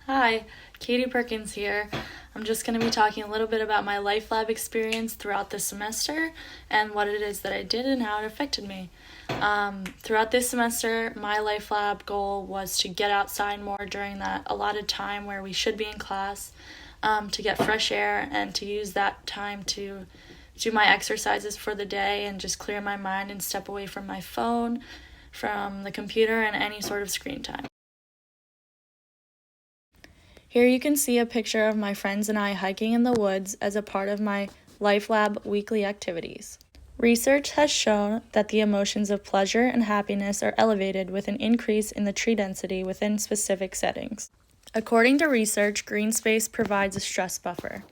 Hi, Katie Perkins here. I'm just going to be talking a little bit about my life lab experience throughout this semester and what it is that I did and how it affected me. Throughout this semester, my life lab goal was to get outside more during that allotted time where we should be in class, to get fresh air and to use that time to do my exercises for the day and just clear my mind and step away from my phone, from the computer, and any sort of screen time. Here you can see a picture of my friends and I hiking in the woods as a part of my Life Lab weekly activities. Research has shown that the emotions of pleasure and happiness are elevated with an increase in the tree density within specific settings. According to research, green space provides a stress buffer.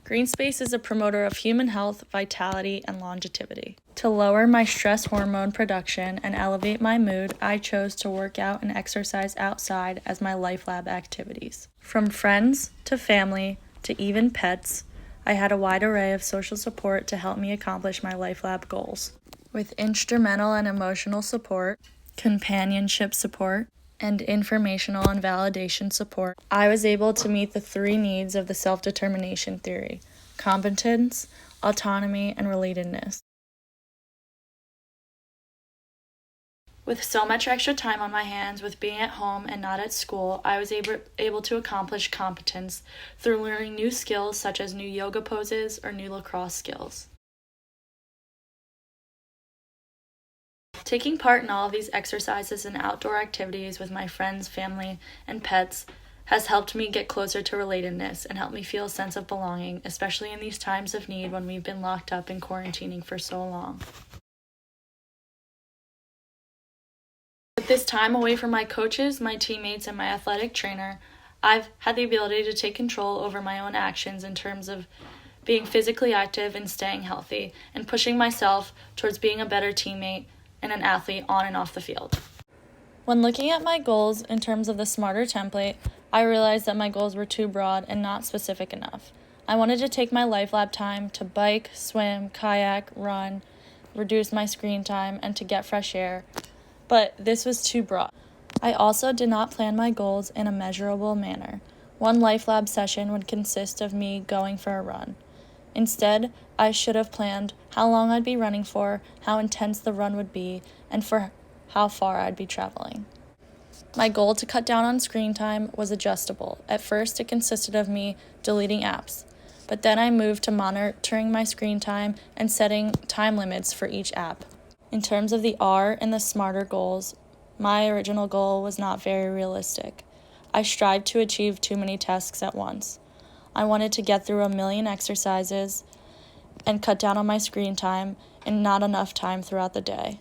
Green space is a promoter of human health, vitality, and longevity. To lower my stress hormone production and elevate my mood, I chose to work out and exercise outside as my Life Lab activities. From friends to family to even pets, I had a wide array of social support to help me accomplish my Life Lab goals. With instrumental and emotional support, companionship support, and informational and validation support, I was able to meet the three needs of the self-determination theory: competence, autonomy, and relatedness. With so much extra time on my hands with being at home and not at school, I was able to accomplish competence through learning new skills such as new yoga poses or new lacrosse skills. Taking part in all of these exercises and outdoor activities with my friends, family, and pets has helped me get closer to relatedness and helped me feel a sense of belonging, especially in these times of need when we've been locked up and quarantining for so long. With this time away from my coaches, my teammates, and my athletic trainer, I've had the ability to take control over my own actions in terms of being physically active and staying healthy, and pushing myself towards being a better teammate and an athlete on and off the field. When looking at my goals in terms of the SMARTER template, I realized that my goals were too broad and not specific enough. I wanted to take my Life Lab time to bike, swim, kayak, run, reduce my screen time, and to get fresh air, but this was too broad. I also did not plan my goals in a measurable manner. One Life Lab session would consist of me going for a run. Instead, I should have planned how long I'd be running for, how intense the run would be, and for how far I'd be traveling. My goal to cut down on screen time was adjustable. At first, it consisted of me deleting apps, but then I moved to monitoring my screen time and setting time limits for each app. In terms of the R and the SMARTER goals, my original goal was not very realistic. I strived to achieve too many tasks at once. I wanted to get through 1 million exercises and cut down on my screen time and not enough time throughout the day.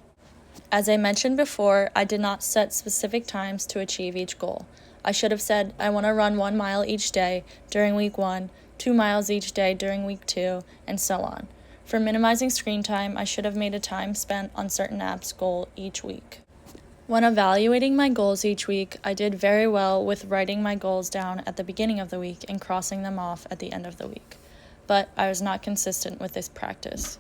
As I mentioned before, I did not set specific times to achieve each goal. I should have said I want to run 1 mile each day during week 1, 2 miles each day during week 2, and so on. For minimizing screen time, I should have made a time spent on certain apps goal each week. When evaluating my goals each week, I did very well with writing my goals down at the beginning of the week and crossing them off at the end of the week, but I was not consistent with this practice.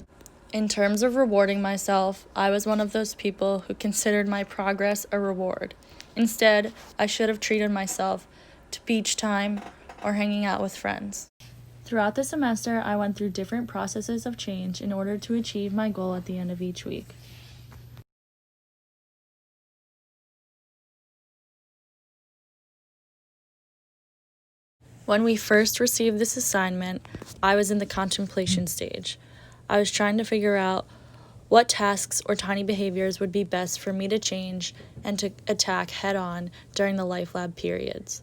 In terms of rewarding myself, I was one of those people who considered my progress a reward. Instead, I should have treated myself to beach time or hanging out with friends. Throughout the semester, I went through different processes of change in order to achieve my goal at the end of each week. When we first received this assignment, I was in the contemplation stage. I was trying to figure out what tasks or tiny behaviors would be best for me to change and to attack head-on during the Life Lab periods.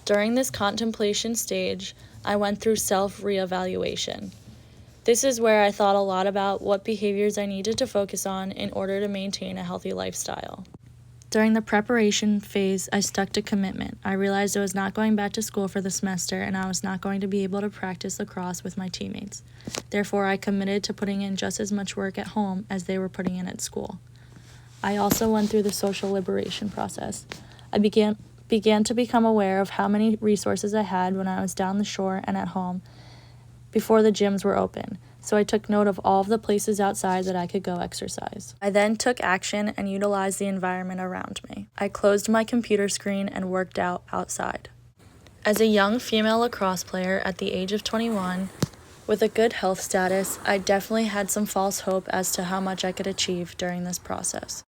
During this contemplation stage, I went through self-reevaluation. This is where I thought a lot about what behaviors I needed to focus on in order to maintain a healthy lifestyle. During the preparation phase, I stuck to commitment. I realized I was not going back to school for the semester and I was not going to be able to practice lacrosse with my teammates. Therefore, I committed to putting in just as much work at home as they were putting in at school. I also went through the social liberation process. I began to become aware of how many resources I had when I was down the shore and at home before the gyms were open. So I took note of all of the places outside that I could go exercise. I then took action and utilized the environment around me. I closed my computer screen and worked out outside. As a young female lacrosse player at the age of 21, with a good health status, I definitely had some false hope as to how much I could achieve during this process.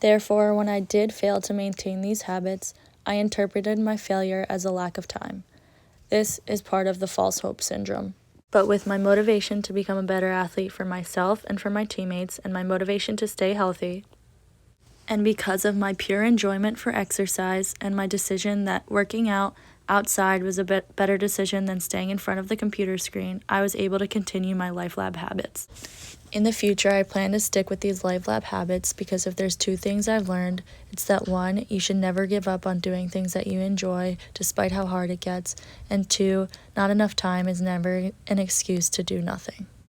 Therefore, when I did fail to maintain these habits, I interpreted my failure as a lack of time. This is part of the false hope syndrome. But with my motivation to become a better athlete for myself and for my teammates, and my motivation to stay healthy, and because of my pure enjoyment for exercise and my decision that working out outside was a bit better decision than staying in front of the computer screen, I was able to continue my Life Lab habits. In the future, I plan to stick with these Life Lab habits because if there's two things I've learned, it's that 1, you should never give up on doing things that you enjoy despite how hard it gets, and 2, not enough time is never an excuse to do nothing.